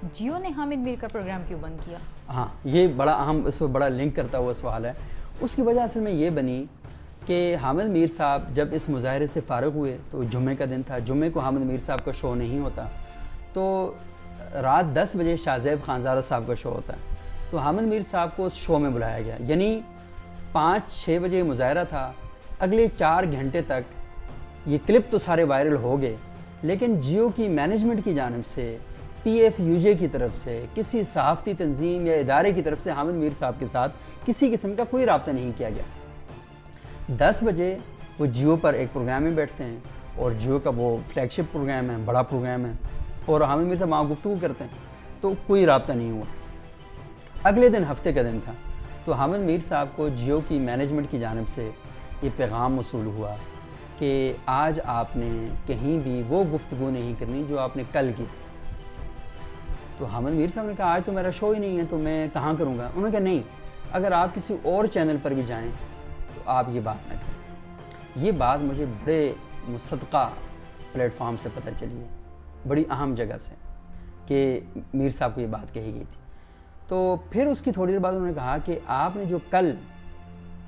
جیو نے حامد میر کا پروگرام کیوں بند کیا؟ ہاں یہ بڑا اہم اس بڑا لنک کرتا ہوا سوال ہے. اس کی وجہ اصل میں یہ بنی کہ حامد میر صاحب جب اس مظاہرے سے فارغ ہوئے تو جمعے کا دن تھا. جمعے کو حامد میر صاحب کا شو نہیں ہوتا, تو رات 10 بجے شاہ زیب خانزادہ صاحب کا شو ہوتا ہے. تو حامد میر صاحب کو اس شو میں بلایا گیا, یعنی 5-6 بجے مظاہرہ تھا. اگلے 4 گھنٹے تک یہ کلپ تو سارے وائرل ہو گئے, لیکن جیو کی مینجمنٹ کی جانب سے, پی ایف یو جے کی طرف سے, کسی صحافتی تنظیم یا ادارے کی طرف سے حامد میر صاحب کے ساتھ کسی قسم کا کوئی رابطہ نہیں کیا گیا. 10 بجے وہ جیو پر ایک پروگرام میں بیٹھتے ہیں, اور جیو کا وہ فلیگ شپ پروگرام ہے, بڑا پروگرام ہے, اور حامد میر صاحب وہاں گفتگو کرتے ہیں, تو کوئی رابطہ نہیں ہوا. اگلے دن ہفتے کا دن تھا, تو حامد میر صاحب کو جیو کی مینجمنٹ کی جانب سے یہ پیغام موصول ہوا کہ آج آپ نے کہیں بھی وہ گفتگو نہیں کرنی جو آپ نے کل کی تھی. تو حامد میر صاحب نے کہا آج تو میرا شو ہی نہیں ہے, تو میں کہاں کروں گا. انہوں نے کہا نہیں, اگر آپ کسی اور چینل پر بھی جائیں تو آپ یہ بات نہ کریں. یہ بات مجھے بڑے مصدقہ پلیٹ فارم سے پتہ چلی ہے, بڑی اہم جگہ سے, کہ میر صاحب کو یہ بات کہی گئی تھی. تو پھر اس کی تھوڑی دیر بعد انہوں نے کہا کہ آپ نے جو کل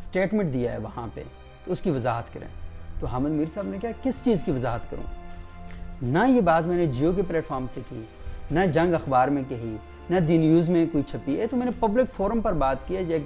سٹیٹمنٹ دیا ہے وہاں پہ, تو اس کی وضاحت کریں. تو حامد میر صاحب نے کہا کس چیز کی وضاحت کروں؟ نہ یہ بات میں نے جیو کے پلیٹ فارم سے کی, نہ جنگ اخبار میں کہی, نہ دی نیوز میں کوئی چھپی ہے. تو میں نے پبلک فورم پر بات کی ہے, جو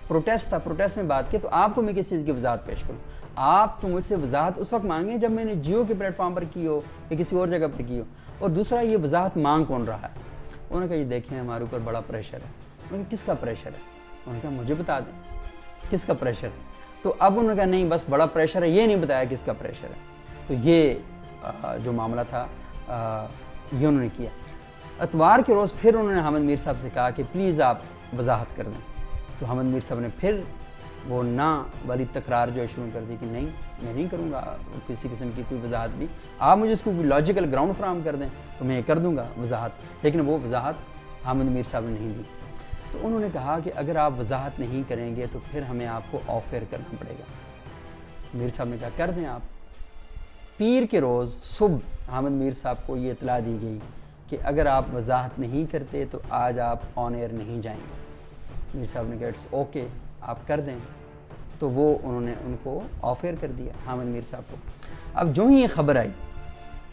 پروٹیسٹ تھا, پروٹیسٹ میں بات کی. تو آپ کو میں کس چیز کی وضاحت پیش کروں؟ آپ تو مجھ سے وضاحت اس وقت مانگیں جب میں نے جیو کے پلیٹ فارم پر کی ہو یا کسی اور جگہ پر کی ہو. اور دوسرا, یہ وضاحت مانگ کون رہا ہے؟ انہوں نے کہا یہ دیکھیں ہمارے اوپر بڑا پریشر ہے. انہوں نے کہا کس کا پریشر ہے؟ انہوں نے کہا مجھے بتا دیں کس کا پریشر ہے. تو اب انہوں نے کہا نہیں بس بڑا پریشر ہے, یہ نہیں بتایا کس کا پریشر ہے. تو یہ جو معاملہ تھا یہ انہوں نے کیا. اتوار کے روز پھر انہوں نے حامد میر صاحب سے کہا کہ پلیز آپ وضاحت کر دیں. تو حامد میر صاحب نے پھر وہ نہ والی تکرار جو شروع کر دی کہ نہیں میں نہیں کروں گا کسی قسم کی کوئی وضاحت بھی, آپ مجھے اس کو کوئی لاجیکل گراؤنڈ فراہم کر دیں تو میں یہ کر دوں گا وضاحت. لیکن وہ وضاحت حامد میر صاحب نے نہیں دی. تو انہوں نے کہا کہ اگر آپ وضاحت نہیں کریں گے تو پھر ہمیں آپ کو آف ایئر کرنا پڑے گا. میر صاحب نے کہا کر دیں آپ. پیر کے روز صبح حامد میر صاحب کو یہ اطلاع دی گئی کہ اگر آپ وضاحت نہیں کرتے تو آج آپ آن ایئر نہیں جائیں گے. میر صاحب نے کہا اٹس اوکے آپ کر دیں. تو وہ انہوں نے ان کو آف ایئر کر دیا حامد میر صاحب کو. اب جو ہی یہ خبر آئی,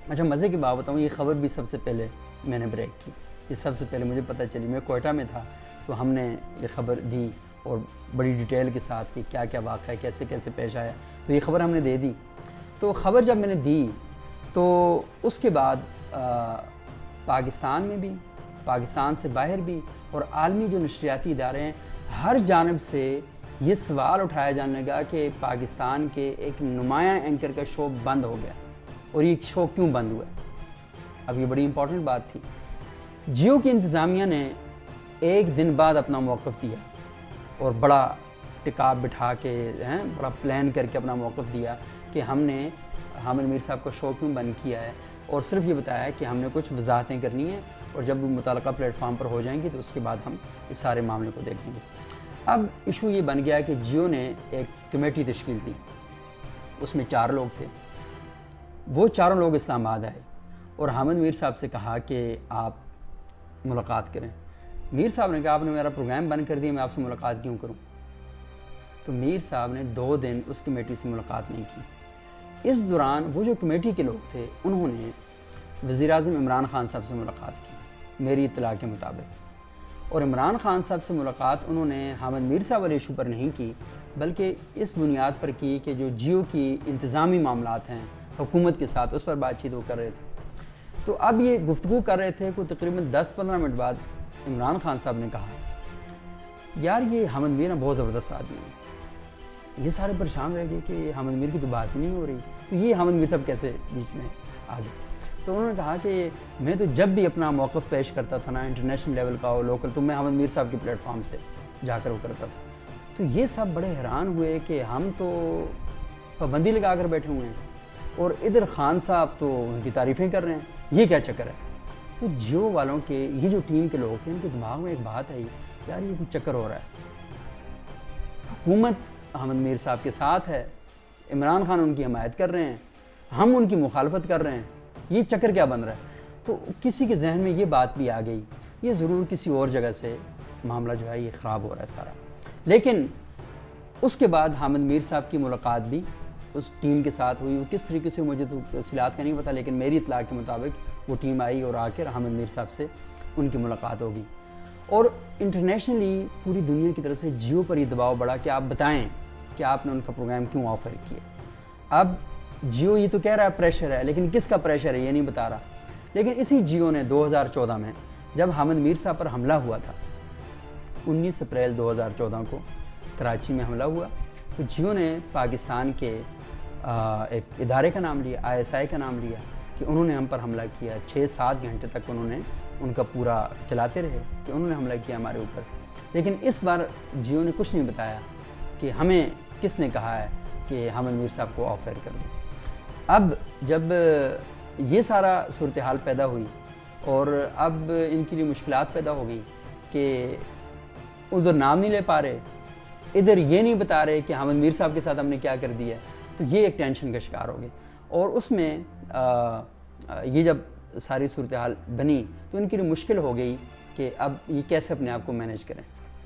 اچھا مزے کی بات بتاؤں, یہ خبر بھی سب سے پہلے میں نے بریک کی. یہ سب سے پہلے مجھے پتہ چلی, میں کوئٹہ میں تھا, تو ہم نے یہ خبر دی اور بڑی ڈیٹیل کے ساتھ کہ کیا کیا واقعہ ہے, کیسے کیسے پیش آیا. تو یہ خبر ہم نے دے دی. تو خبر جب میں نے دی تو اس کے بعد پاکستان میں بھی, پاکستان سے باہر بھی, اور عالمی جو نشریاتی ادارے ہیں, ہر جانب سے یہ سوال اٹھایا جانے لگا کہ پاکستان کے ایک نمایاں اینکر کا شو بند ہو گیا, اور یہ شو کیوں بند ہوا. اب یہ بڑی امپورٹنٹ بات تھی. جیو کی انتظامیہ نے ایک دن بعد اپنا موقف دیا, اور بڑا ٹکاپ بٹھا کے بڑا پلان کر کے اپنا موقف دیا کہ ہم نے حامد میر صاحب کا شو کیوں بند کیا ہے, اور صرف یہ بتایا ہے کہ ہم نے کچھ وضاحتیں کرنی ہیں, اور جب متعلقہ پلیٹ فارم پر ہو جائیں گی تو اس کے بعد ہم اس سارے معاملے کو دیکھیں گے. اب ایشو یہ بن گیا کہ جیو نے ایک کمیٹی تشکیل دی, اس میں 4 لوگ تھے. وہ چاروں لوگ اسلام آباد آئے اور حامد میر صاحب سے کہا کہ آپ ملاقات کریں. میر صاحب نے کہا آپ نے میرا پروگرام بند کر دیا, میں آپ سے ملاقات کیوں کروں. تو میر صاحب نے 2 دن اس کمیٹی سے ملاقات نہیں کی. اس دوران وہ جو کمیٹی کے لوگ تھے انہوں نے وزیر اعظم عمران خان صاحب سے ملاقات کی میری اطلاع کے مطابق. اور عمران خان صاحب سے ملاقات انہوں نے حامد میر صاحب والے ایشو پر نہیں کی, بلکہ اس بنیاد پر کی کہ جو جیو کی انتظامی معاملات ہیں حکومت کے ساتھ, اس پر بات چیت وہ کر رہے تھے. تو اب یہ گفتگو کر رہے تھے, کوئی تقریباً 10-15 منٹ بعد عمران خان صاحب نے کہا یار یہ حامد میر بہت زبردست آدمی ہے. یہ سارے پریشان رہ گئے کہ حامد میر کی تو بات ہی نہیں ہو رہی, تو یہ حامد میر صاحب کیسے بیچ میں آ گئے. تو انہوں نے کہا کہ میں تو جب بھی اپنا موقف پیش کرتا تھا نا, انٹرنیشنل لیول کا ہو لوکل, تو میں حامد میر صاحب کے پلیٹ فارم سے جا کر وہ کرتا تھا. تو یہ سب بڑے حیران ہوئے کہ ہم تو پابندی لگا کر بیٹھے ہوئے ہیں اور ادھر خان صاحب تو ان کی تعریفیں کر رہے ہیں, یہ کیا چکر ہے. تو جیو والوں کے یہ جو ٹیم کے لوگ تھے ان کے دماغ میں ایک بات آئی, یار یہ کوئی چکر ہو رہا ہے. حکومت حامد میر صاحب کے ساتھ ہے, عمران خان ان کی حمایت کر رہے ہیں, ہم ان کی مخالفت کر رہے ہیں, یہ چکر کیا بن رہا ہے. تو کسی کے ذہن میں یہ بات بھی آ گئی یہ ضرور کسی اور جگہ سے معاملہ جو ہے یہ خراب ہو رہا ہے سارا. لیکن اس کے بعد حامد میر صاحب کی ملاقات بھی اس ٹیم کے ساتھ ہوئی. وہ کس طریقے سے مجھے تو تفصیلات کا نہیں پتہ, لیکن میری اطلاع کے مطابق وہ ٹیم آئی اور آ کر حامد میر صاحب سے ان کی ملاقات ہوگی. اور انٹرنیشنلی پوری دنیا کی طرف سے جیو پر یہ دباؤ بڑھا کہ آپ بتائیں کہ آپ نے ان کا پروگرام کیوں آفر کیا. اب جیو یہ تو کہہ رہا ہے پریشر ہے, لیکن کس کا پریشر ہے یہ نہیں بتا رہا. لیکن اسی جیو نے 2014 میں جب حامد میر صاحب پر حملہ ہوا تھا, 19 اپریل 2014 کو کراچی میں حملہ ہوا, تو جیو نے پاکستان کے ایک ادارے کا نام لیا, ISI کا نام لیا کہ انہوں نے ہم پر حملہ کیا. 6-7 گھنٹے تک انہوں نے ان کا پورا چلاتے رہے کہ انہوں نے حملہ کیا ہمارے اوپر. لیکن اس بار جیو نے کچھ نہیں بتایا کہ ہمیں کس نے کہا ہے کہ حامد میر صاحب کو آف ایئر کر دیں. اب جب یہ سارا صورتحال پیدا ہوئی اور اب ان کے لیے مشکلات پیدا ہو گئیں کہ ادھر نام نہیں لے پا رہے, ادھر یہ نہیں بتا رہے کہ حامد میر صاحب کے ساتھ ہم نے کیا کر دیا ہے, تو یہ ایک ٹینشن کا شکار ہو گئے. اور اس میں یہ جب ساری صورتحال بنی تو ان کے لیے مشکل ہو گئی کہ اب یہ کیسے اپنے آپ کو مینیج کریں.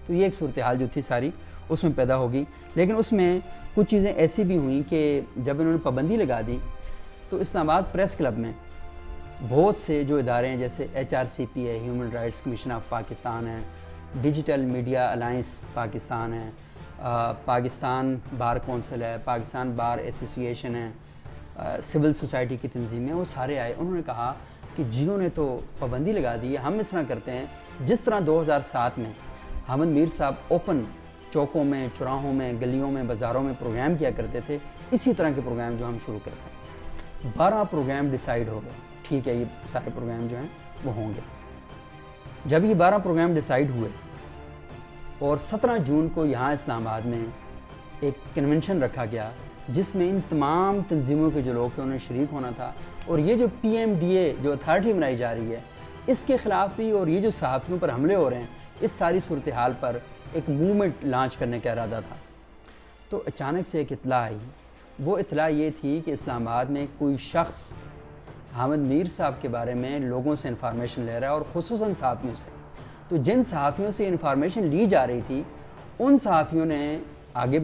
تو یہ ایک صورتحال جو تھی ساری اس میں پیدا ہو گئی. لیکن اس میں کچھ چیزیں ایسی بھی ہوئیں کہ جب انہوں نے پابندی لگا دی تو اسلام آباد پریس کلب میں بہت سے جو ادارے ہیں جیسے HRCP ہے, human rights commission of Pakistan ہے, ڈیجیٹل میڈیا الائنس پاکستان ہے, پاکستان بار کونسل ہے, پاکستان بار ایسوسییشن ہے, سول سوسائٹی کی تنظیمیں, وہ سارے آئے. انہوں نے کہا کہ جیو نے تو پابندی لگا دی ہے, ہم اس طرح کرتے ہیں جس طرح 2007 میں حامد میر صاحب اوپن چوکوں میں, چوراہوں میں, گلیوں میں, بازاروں میں پروگرام کیا کرتے تھے, اسی طرح کے پروگرام جو ہم شروع کرتے ہیں. 12 پروگرام ڈیسائیڈ ہو گئے, ٹھیک ہے یہ سارے پروگرام جو ہیں وہ ہوں گے. جب یہ 12 پروگرام ڈیسائیڈ ہوئے اور 17 جون کو یہاں اسلام آباد میں ایک کنونشن رکھا گیا جس میں ان تمام تنظیموں کے جو لوگ تھے انہیں شریک ہونا تھا. اور یہ جو PMDA جو اتھارٹی بنائی جا رہی ہے اس کے خلاف بھی, اور یہ جو صحافیوں پر حملے ہو رہے ہیں, اس ساری صورتحال پر ایک موومنٹ لانچ کرنے کا ارادہ تھا. تو اچانک سے ایک اطلاع آئی. وہ اطلاع یہ تھی کہ اسلام آباد میں کوئی شخص حامد میر صاحب کے بارے میں لوگوں سے انفارمیشن لے رہا ہے, اور خصوصاً صحافیوں سے. تو جن صحافیوں سے انفارمیشن لی جا رہی تھی ان صحافیوں نے آگے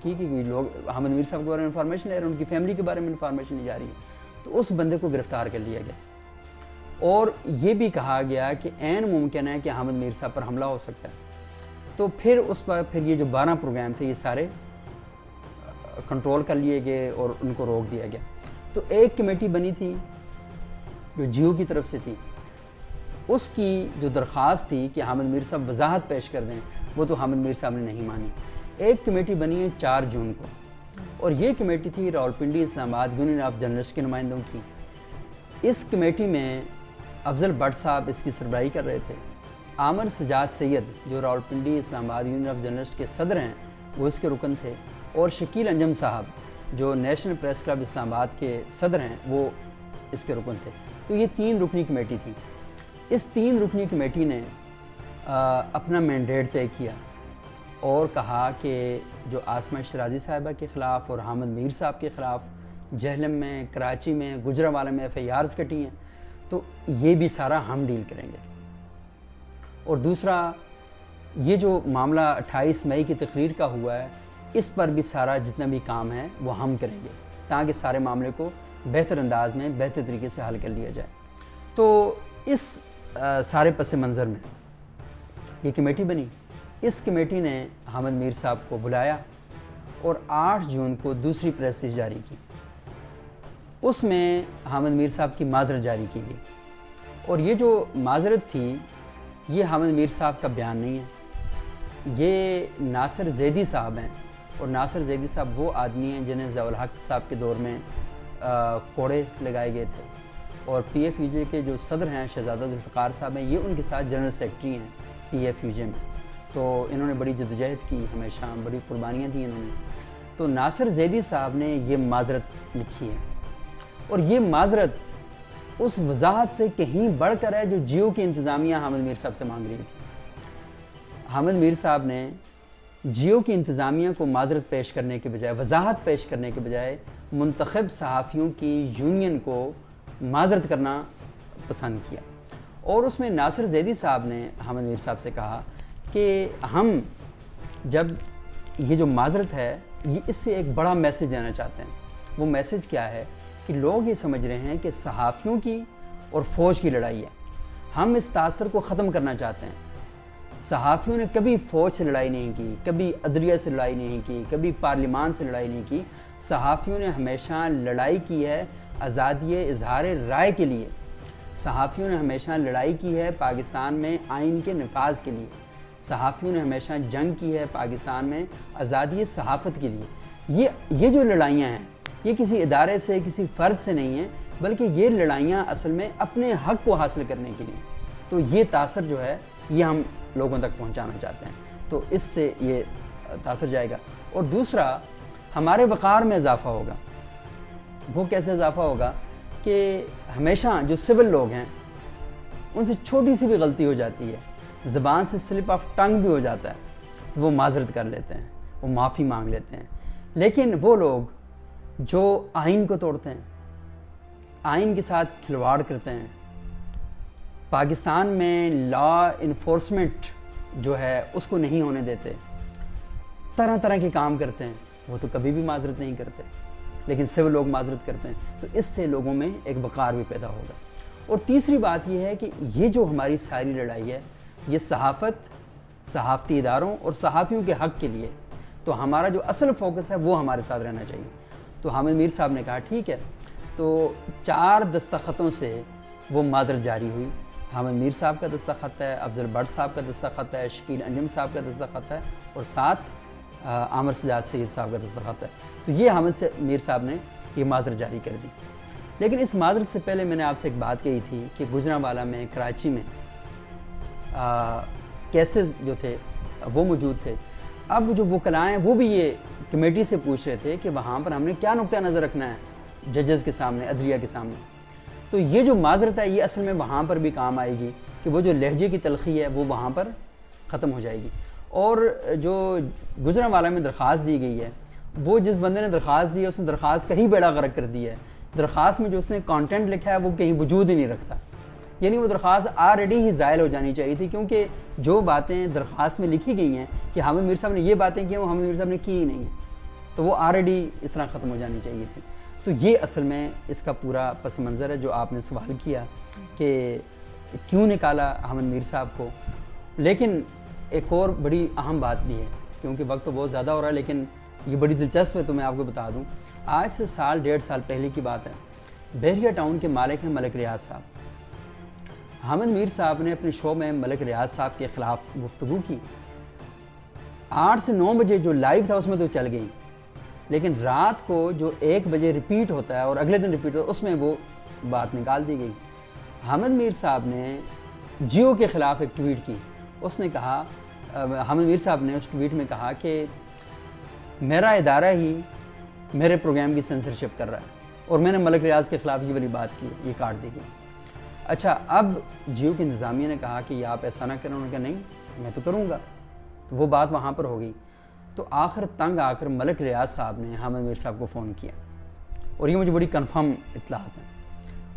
کی کہ لوگ حامد میر صاحب کے بارے میں انفارمیشن لے رہے ہیں, ان کی فیملی کے بارے میں انفارمیشن لی جا رہی ہے. تو اس بندے کو گرفتار کر لیا گیا, اور یہ بھی کہا گیا کہ عین ممکن ہے کہ حامد میر صاحب پر حملہ ہو سکتا ہے. تو پھر اس پر یہ جو 12 پروگرام تھے یہ سارے کنٹرول کر لیے گئے اور ان کو روک دیا گیا. تو ایک کمیٹی بنی تھی جو جیو کی طرف سے تھی, اس کی جو درخواست تھی کہ حامد میر صاحب وضاحت پیش کر دیں, وہ تو حامد میر صاحب نے نہیں مانی. ایک کمیٹی بنی ہے 4 جون کو, اور یہ کمیٹی تھی راولپنڈی اسلام آباد یونین آف جرنلسٹ کے نمائندوں کی. اس کمیٹی میں افضل بٹ صاحب اس کی سربراہی کر رہے تھے, عامر سجاد سید جو راولپنڈی اسلام آباد یونین آف جرنلسٹ کے صدر ہیں وہ اس کے رکن تھے, اور شکیل انجم صاحب جو نیشنل پریس کلب اسلام آباد کے صدر ہیں وہ اس کے رکن تھے. تو یہ 3 رکنی کمیٹی تھی. اس 3 رکنی کمیٹی نے اپنا مینڈیٹ طے کیا اور کہا کہ جو آسمہ شرازی صاحبہ کے خلاف اور حامد میر صاحب کے خلاف جہلم میں, کراچی میں, گجرانوالہ میں FIRs کٹی ہیں, تو یہ بھی سارا ہم ڈیل کریں گے. اور دوسرا یہ جو معاملہ 28 مئی کی تقریر کا ہوا ہے اس پر بھی سارا جتنا بھی کام ہے وہ ہم کریں گے تاکہ سارے معاملے کو بہتر انداز میں بہتر طریقے سے حل کر لیا جائے. تو اس سارے پس منظر میں یہ کمیٹی بنی. اس کمیٹی نے حامد میر صاحب کو بلایا اور 8 جون کو دوسری پریس ریلیز جاری کی. اس میں حامد میر صاحب کی معذرت جاری کی گئی, اور یہ جو معذرت تھی یہ حامد میر صاحب کا بیان نہیں ہے, یہ ناصر زیدی صاحب ہیں. اور ناصر زیدی صاحب وہ آدمی ہیں جنہیں ضیاء الحق صاحب کے دور میں کوڑے لگائے گئے تھے, اور PFUJ کے جو صدر ہیں شہزادہ ذوالفقار صاحب ہیں, یہ ان کے ساتھ جنرل سیکرٹری ہیں PFUJ میں. تو انہوں نے بڑی جدوجہد کی, ہمیشہ بڑی قربانیاں دی انہوں نے. تو ناصر زیدی صاحب نے یہ معذرت لکھی ہے, اور یہ معذرت اس وضاحت سے کہیں بڑھ کر ہے جو جیو کی انتظامیہ حامد میر صاحب سے مانگ رہی تھی. حامد میر صاحب نے جیو کی انتظامیہ کو معذرت پیش کرنے کے بجائے, وضاحت پیش کرنے کے بجائے منتخب صحافیوں کی یونین کو معذرت کرنا پسند کیا، اور اس میں ناصر زیدی صاحب نے حامد میر صاحب سے کہا کہ ہم جب یہ جو معذرت ہے یہ اس سے ایک بڑا میسیج دینا چاہتے ہیں۔ وہ میسیج کیا ہے کہ لوگ یہ سمجھ رہے ہیں کہ صحافیوں کی اور فوج کی لڑائی ہے، ہم اس تاثر کو ختم کرنا چاہتے ہیں۔ صحافیوں نے کبھی فوج سے لڑائی نہیں کی، کبھی عدلیہ سے لڑائی نہیں کی، کبھی پارلیمان سے لڑائی نہیں کی۔ صحافیوں نے ہمیشہ لڑائی کی ہے آزادی اظہار رائے کے لیے، صحافیوں نے ہمیشہ لڑائی کی ہے پاکستان میں آئین کے نفاذ کے لیے، صحافیوں نے ہمیشہ جنگ کی ہے پاکستان میں آزادی صحافت کے لیے۔ یہ جو لڑائیاں ہیں یہ کسی ادارے سے، کسی فرد سے نہیں ہیں، بلکہ یہ لڑائیاں اصل میں اپنے حق کو حاصل کرنے کے لیے۔ تو یہ تاثر جو ہے یہ ہم لوگوں تک پہنچانا چاہتے ہیں، تو اس سے یہ تاثر جائے گا۔ اور دوسرا، ہمارے وقار میں اضافہ ہوگا۔ وہ کیسے اضافہ ہوگا کہ ہمیشہ جو سول لوگ ہیں ان سے چھوٹی سی بھی غلطی ہو جاتی ہے، زبان سے سلپ آف ٹنگ بھی ہو جاتا ہے تو وہ معذرت کر لیتے ہیں، وہ معافی مانگ لیتے ہیں۔ لیکن وہ لوگ جو آئین کو توڑتے ہیں، آئین کے ساتھ کھلواڑ کرتے ہیں، پاکستان میں لا انفورسمنٹ جو ہے اس کو نہیں ہونے دیتے، طرح طرح کے کام کرتے ہیں، وہ تو کبھی بھی معذرت نہیں کرتے، لیکن سول لوگ معذرت کرتے ہیں، تو اس سے لوگوں میں ایک وقار بھی پیدا ہوگا۔ اور تیسری بات یہ ہے کہ یہ جو ہماری ساری لڑائی ہے یہ صحافت، صحافتی اداروں اور صحافیوں کے حق کے لیے، تو ہمارا جو اصل فوکس ہے وہ ہمارے ساتھ رہنا چاہیے۔ تو حامد میر صاحب نے کہا ٹھیک ہے، تو 4 دستخطوں سے وہ معذرت جاری ہوئی۔ حامد میر صاحب کا دستخط ہے، افضل بٹ صاحب کا دستخط ہے، شکیل انجم صاحب کا دستخط ہے، اور ساتھ عامر سجاد سعید صاحب کا دستخط ہے۔ تو یہ حامد میر صاحب نے یہ معذرت جاری کر دی۔ لیکن اس معذرت سے پہلے میں نے آپ سے ایک بات کہی تھی کہ گجرانوالہ میں، کراچی میں کیسز جو تھے وہ موجود تھے۔ اب جو وکلاء ہیں وہ بھی یہ کمیٹی سے پوچھ رہے تھے کہ وہاں پر ہم نے کیا نقطہ نظر رکھنا ہے ججز کے سامنے، عدلیہ کے سامنے۔ تو یہ جو معذرت ہے یہ اصل میں وہاں پر بھی کام آئے گی کہ وہ جو لہجے کی تلخی ہے وہ وہاں پر ختم ہو جائے گی۔ اور جو گجرانوالہ میں درخواست دی گئی ہے، وہ جس بندے نے درخواست دی ہے اس نے درخواست کا ہی بیڑا غرق کر دیا ہے۔ درخواست میں جو اس نے کانٹینٹ لکھا ہے وہ کہیں وجود ہی نہیں رکھتا، یعنی وہ درخواست آلریڈی ہی زائل ہو جانی چاہیے تھی، کیونکہ جو باتیں درخواست میں لکھی گئی ہیں کہ حامد میر صاحب نے یہ باتیں کی ہیں وہ حامد میر صاحب نے کی ہی نہیں ہیں، تو وہ آلریڈی اس طرح ختم ہو جانی چاہیے تھی۔ تو یہ اصل میں اس کا پورا پس منظر ہے جو آپ نے سوال کیا کہ کیوں نکالا حامد میر صاحب کو۔ لیکن ایک اور بڑی اہم بات بھی ہے، کیونکہ وقت تو بہت زیادہ ہو رہا ہے لیکن یہ بڑی دلچسپ ہے تو میں آپ کو بتا دوں۔ آج سے 1.5 سال پہلے کی بات ہے، بحریہ ٹاؤن کے مالک ہیں ملک ریاض صاحب۔ حامد میر صاحب نے اپنے شو میں ملک ریاض صاحب کے خلاف گفتگو کی۔ 8 سے 9 بجے جو لائیو تھا اس میں تو چل گئی، لیکن رات کو جو 1 بجے ریپیٹ ہوتا ہے اور اگلے دن ریپیٹ ہوتا ہے اس میں وہ بات نکال دی گئی۔ حامد میر صاحب نے جیو کے خلاف ایک ٹویٹ کی، اس نے کہا، حامد میر صاحب نے اس ٹویٹ میں کہا کہ میرا ادارہ ہی میرے پروگرام کی سینسرشپ کر رہا ہے، اور میں نے ملک ریاض کے خلاف یہ والی بات کی، یہ کاٹ دی گئی۔ اچھا، اب جیو کی انتظامیہ نے کہا کہ یہ آپ ایسا نہ کریں، انہوں نے کہا نہیں میں تو کروں گا، تو وہ بات وہاں پر ہو گئی۔ تو آخر تنگ آ کر ملک ریاض صاحب نے حامد میر صاحب کو فون کیا، اور یہ مجھے بڑی کنفرم اطلاعات ہیں،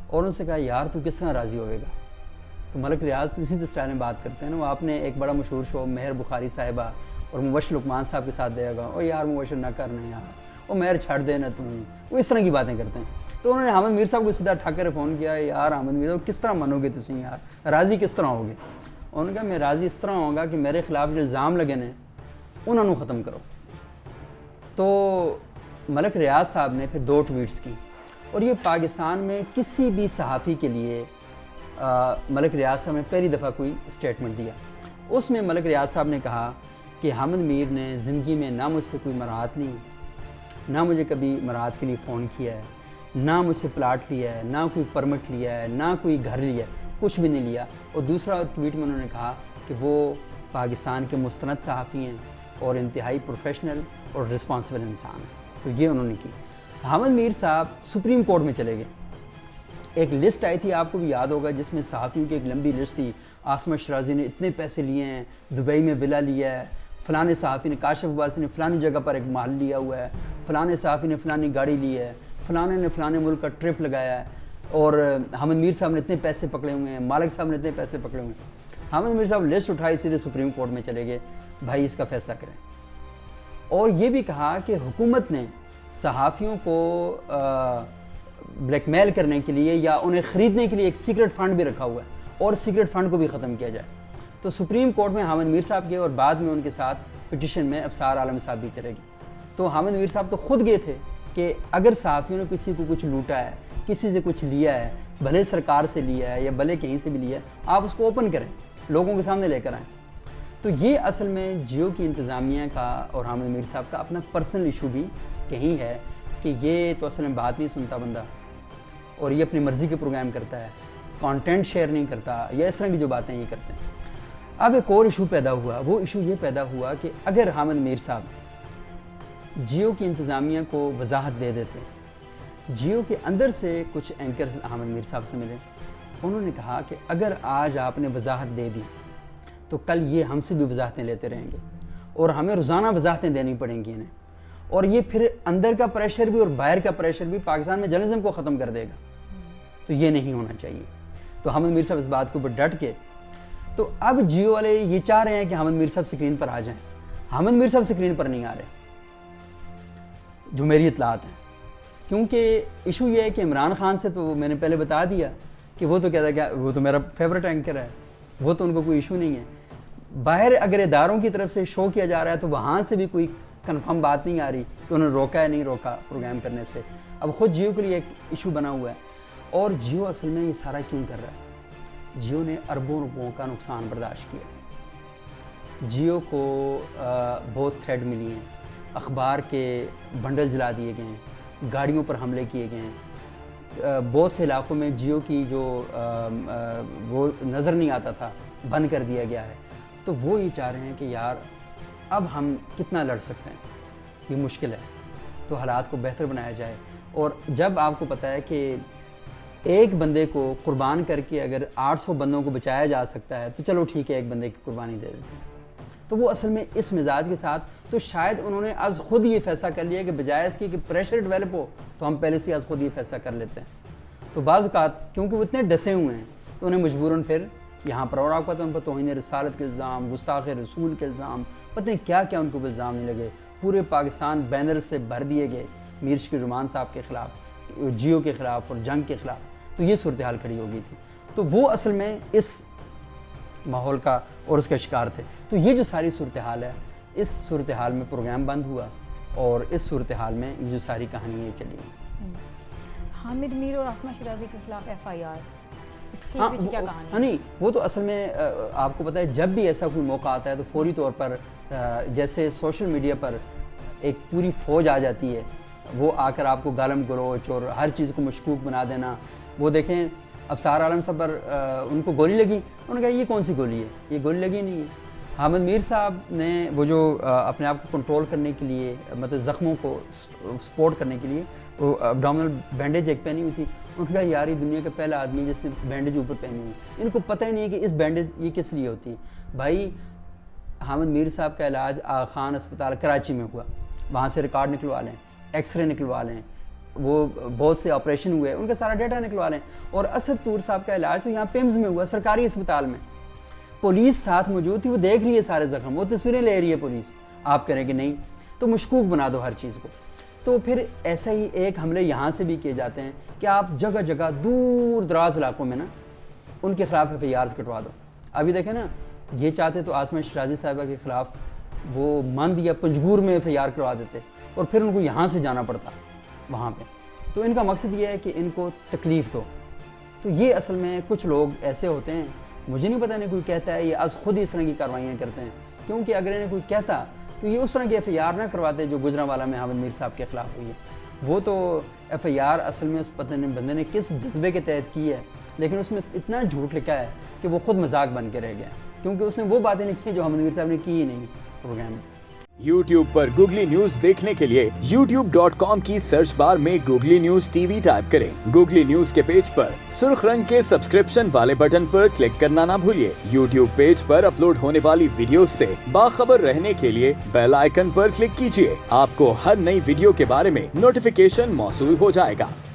اور ان سے کہا یار تو کس طرح راضی ہوئے گا؟ تو ملک ریاض تو اسی اسٹائل میں بات کرتے ہیں نا، وہ آپ نے ایک بڑا مشہور شو مہر بخاری صاحبہ اور مبشر لقمان صاحب کے ساتھ دے گا، او یار مبشر نہ کرنا یار، او مہر چھڑ دے نہ تم، وہ اس طرح کی باتیں کرتے ہیں۔ تو انہوں نے حامد میر صاحب کو سیدھا ٹھا کر فون کیا، یار حامد میر صاحب کس طرح منو گے تسی یار، راضی کس طرح ہوگے؟ انہوں نے کہا میں راضی اس طرح ہوگا کہ میرے خلاف جو الزام لگے ہیں انہوں نے ختم کرو۔ تو ملک ریاض صاحب نے پھر 2 ٹویٹس کی، اور یہ پاکستان میں کسی بھی صحافی کے لیے ملک ریاض صاحب نے پہلی دفعہ کوئی اسٹیٹمنٹ دیا۔ اس میں ملک ریاض صاحب نے کہا کہ حامد میر نے زندگی میں نہ مجھ سے کوئی مراعات لی، نہ مجھے کبھی مراعات کے لیے فون کیا ہے، نہ مجھ سے پلاٹ لیا ہے، نہ کوئی پرمٹ لیا ہے، نہ کوئی گھر لیا ہے، کچھ بھی نہیں لیا۔ اور دوسرا ٹویٹ میں انہوں نے کہا کہ وہ پاکستان کے مستند صحافی ہیں اور انتہائی پروفیشنل اور رسپانسبل انسان ہیں۔ تو یہ انہوں نے کی۔ حامد میر صاحب سپریم کورٹ میں چلے گئے۔ ایک لسٹ آئی تھی، آپ کو بھی یاد ہوگا، جس میں صحافیوں کی ایک لمبی لسٹ تھی، عاصمہ شرازی نے اتنے پیسے لیے ہیں، دبئی میں ولا لیا ہے، فلانے صحافی نے، کاشف عباسی نے فلانی جگہ پر ایک محل لیا ہوا ہے، فلانے صحافی نے فلانی گاڑی لی ہے، فلانے نے فلانے ملک کا ٹرپ لگایا ہے، اور حامد میر صاحب نے اتنے پیسے پکڑے ہوئے ہیں, مالک صاحب نے اتنے پیسے پکڑے ہوئے ہیں. حامد میر صاحب لسٹ اٹھائی, سیدھے سپریم کورٹ میں چلے گئے, بھائی اس کا فیصلہ کریں. اور یہ بھی کہا کہ حکومت نے صحافیوں کو بلیک میل کرنے کے لیے یا انہیں خریدنے کے لیے ایک سیکرٹ فنڈ بھی رکھا ہوا ہے, اور سیکرٹ فنڈ کو بھی ختم کیا جائے. تو سپریم کورٹ میں حامد میر صاحب گئے, اور بعد میں ان کے ساتھ پٹیشن میں ابصار عالم صاحب بھی چلے گئے. تو حامد میر صاحب تو خود گئے تھے کہ اگر صحافیوں نے کسی کو کچھ لوٹا ہے, کسی سے کچھ لیا ہے, بھلے سرکار سے لیا ہے یا بھلے کہیں سے بھی لیا ہے, آپ اس کو اوپن کریں, لوگوں کے سامنے لے کر آئیں. تو یہ اصل میں جیو کی انتظامیہ کا اور حامد میر صاحب کا اپنا پرسنل ایشو بھی کہیں ہے کہ یہ تو اصل میں بات نہیں سنتا بندہ, اور یہ اپنی مرضی کے پروگرام کرتا ہے, کانٹینٹ شیئر نہیں کرتا, یا اس طرح کی جو باتیں یہ کرتے ہیں. اب ایک اور ایشو پیدا ہوا, وہ ایشو یہ پیدا ہوا کہ اگر حامد میر صاحب جیو کی انتظامیہ کو وضاحت دے دیتے. جیو کے اندر سے کچھ اینکرز حامد میر صاحب سے ملے, انہوں نے کہا کہ اگر آج آپ نے وضاحت دے دی تو کل یہ ہم سے بھی وضاحتیں لیتے رہیں گے, اور ہمیں روزانہ وضاحتیں دینی پڑیں گی انہیں, اور یہ پھر اندر کا پریشر بھی اور باہر کا پریشر بھی پاکستان میں جرنلزم کو ختم کر دے گا. تو یہ نہیں ہونا چاہیے. تو حامد میر صاحب اس بات کے اوپر ڈٹ کے, تو اب جیو والے یہ چاہ رہے ہیں کہ حامد میر صاحب سکرین پر آ جائیں. حامد میر صاحب سکرین پر نہیں آ رہے, جو میری اطلاعات ہیں, کیونکہ ایشو یہ ہے کہ عمران خان سے تو میں نے پہلے بتا دیا کہ وہ تو کہتا ہے کہ وہ تو میرا فیورٹ اینکر ہے, وہ تو ان کو کوئی ایشو نہیں ہے. باہر اگر اداروں کی طرف سے شو کیا جا رہا ہے تو وہاں سے بھی کوئی کنفرم بات نہیں آ رہی کہ انہوں نے روکا ہے نہیں روکا پروگرام کرنے سے. اب خود جیو کے لیے ایک ایشو بنا ہوا ہے, اور جیو اصل میں یہ سارا کیوں کر رہا ہے؟ جیو نے اربوں روپوں کا نقصان برداشت کیا. جیو کو بہت تھریڈ ملی ہیں, اخبار کے بنڈل جلا دیے گئے ہیں, گاڑیوں پر حملے کیے گئے ہیں, بہت سے علاقوں میں جیو کی جو وہ نظر نہیں آتا تھا بند کر دیا گیا ہے. تو وہ یہ چاہ رہے ہیں کہ یار اب ہم کتنا لڑ سکتے ہیں, یہ مشکل ہے, تو حالات کو بہتر بنایا جائے. اور جب آپ کو پتہ ہے کہ ایک بندے کو قربان کر کے اگر 800 بندوں کو بچایا جا سکتا ہے تو چلو ٹھیک ہے, ایک بندے کی قربانی دے دیتے ہیں. تو وہ اصل میں اس مزاج کے ساتھ, تو شاید انہوں نے از خود یہ فیصلہ کر لیا کہ بجائے اس کی کہ پریشر ڈیولپ ہو تو ہم پہلے سے از خود یہ فیصلہ کر لیتے ہیں. تو بعض اوقات کیونکہ وہ اتنے ڈسے ہوئے ہیں تو انہیں مجبوراً پھر یہاں پر, اور آپ کا تو ان پر توہین رسالت کے الزام, گستاخ رسول کے الزام, پتہ نہیں کیا کیا ان کو الزام نہیں لگے. پورے پاکستان بینر سے بھر دیے گئے میر شکیل الرحمان صاحب کے خلاف, جیو کے خلاف اور جنگ کے خلاف. تو یہ صورتحال کھڑی ہو گئی تھی. تو وہ اصل میں اس ماحول کا اور اس کا شکار تھے. تو یہ جو ساری صورتحال ہے, اس صورتحال میں پروگرام بند ہوا, اور اس صورتحال میں یہ جو ساری کہانی یہ چلی. حامد میر اور آسمہ شیرازی کے خلاف FIR, اس کے پیچھے کیا کہانی ہے؟ نہیں, وہ تو اصل میں آپ کو پتہ ہے جب بھی ایسا کوئی موقع آتا ہے تو فوری طور پر جیسے سوشل میڈیا پر ایک پوری فوج آ جاتی ہے, وہ آ کر آپ کو گالم گلوچ اور ہر چیز کو مشکوک بنا دینا. وہ دیکھیں ابصار عالم صاحب پر ان کو گولی لگی, انہوں نے کہا یہ کون سی گولی ہے, یہ گولی لگی نہیں ہے. حامد میر صاحب نے وہ جو اپنے آپ کو کنٹرول کرنے کے لیے, مطلب زخموں کو سپورٹ کرنے کے لیے وہ ابڈومنل بینڈیج ایک پہنی ہوئی تھی. انہوں نے کہا یار یہ دنیا کا پہلا آدمی جس نے بینڈیج اوپر پہنی ہوئی, ان کو پتہ ہی نہیں ہے کہ اس بینڈیج یہ کس لیے ہوتی ہے. بھائی حامد میر صاحب کا علاج آغا خان اسپتال کراچی میں ہوا, وہاں سے ریکارڈ نکلوا لیں, ایکس رے نکلوا لیں, وہ بہت سے آپریشن ہوئے, ان کا سارا ڈیٹا نکلوا لیں. اور اسد طور صاحب کا علاج تو یہاں پیمز میں ہوا, سرکاری اسپتال میں. پولیس ساتھ موجود تھی, وہ دیکھ رہی ہے سارے زخم, وہ تصویریں لے رہی ہے پولیس. آپ کریں کہ نہیں, تو مشکوک بنا دو ہر چیز کو. تو پھر ایسا ہی ایک حملے یہاں سے بھی کیے جاتے ہیں کہ آپ جگہ جگہ دور دراز علاقوں میں نا ان کے خلاف FIR کٹوا دو. ابھی دیکھیں نا, یہ چاہتے تو آسمہ شیرازی صاحبہ کے خلاف وہ مند یا پنجگور میں FIR کروا دیتے, اور پھر ان کو یہاں سے جانا پڑتا وہاں پہ. تو ان کا مقصد یہ ہے کہ ان کو تکلیف دو. تو یہ اصل میں کچھ لوگ ایسے ہوتے ہیں, مجھے نہیں پتہ, نہیں کوئی کہتا ہے یہ از خود ہی اس طرح کی کاروائیاں کرتے ہیں, کیونکہ اگر انہیں کوئی کہتا تو یہ اس طرح کی FIR نہ کرواتے جو گجرانوالہ میں حامد میر صاحب کے خلاف ہوئی ہے. وہ تو FIR اصل میں اس بندے نے کس جذبے کے تحت کی ہے, لیکن اس میں اتنا جھوٹ لکھا ہے کہ وہ خود مذاق بن کے رہ گیا, کیونکہ اس نے وہ باتیں لکھی ہیں جو حامد میر صاحب نے کی ہی نہیں پروگرام میں. YouTube پر گوگلی نیوز دیکھنے کے لیے youtube.com کی سرچ بار میں گوگلی نیوز TV ٹائپ کریں. گوگلی نیوز کے پیج پر سرخ رنگ کے سبسکرپشن والے بٹن پر کلک کرنا نہ بھولیے. YouTube پیج پر اپلوڈ ہونے والی ویڈیوز سے باخبر رہنے کے لیے بیل آئیکن پر کلک کیجیے. آپ کو ہر نئی ویڈیو کے بارے میں نوٹیفیکیشن موصول ہو جائے گا.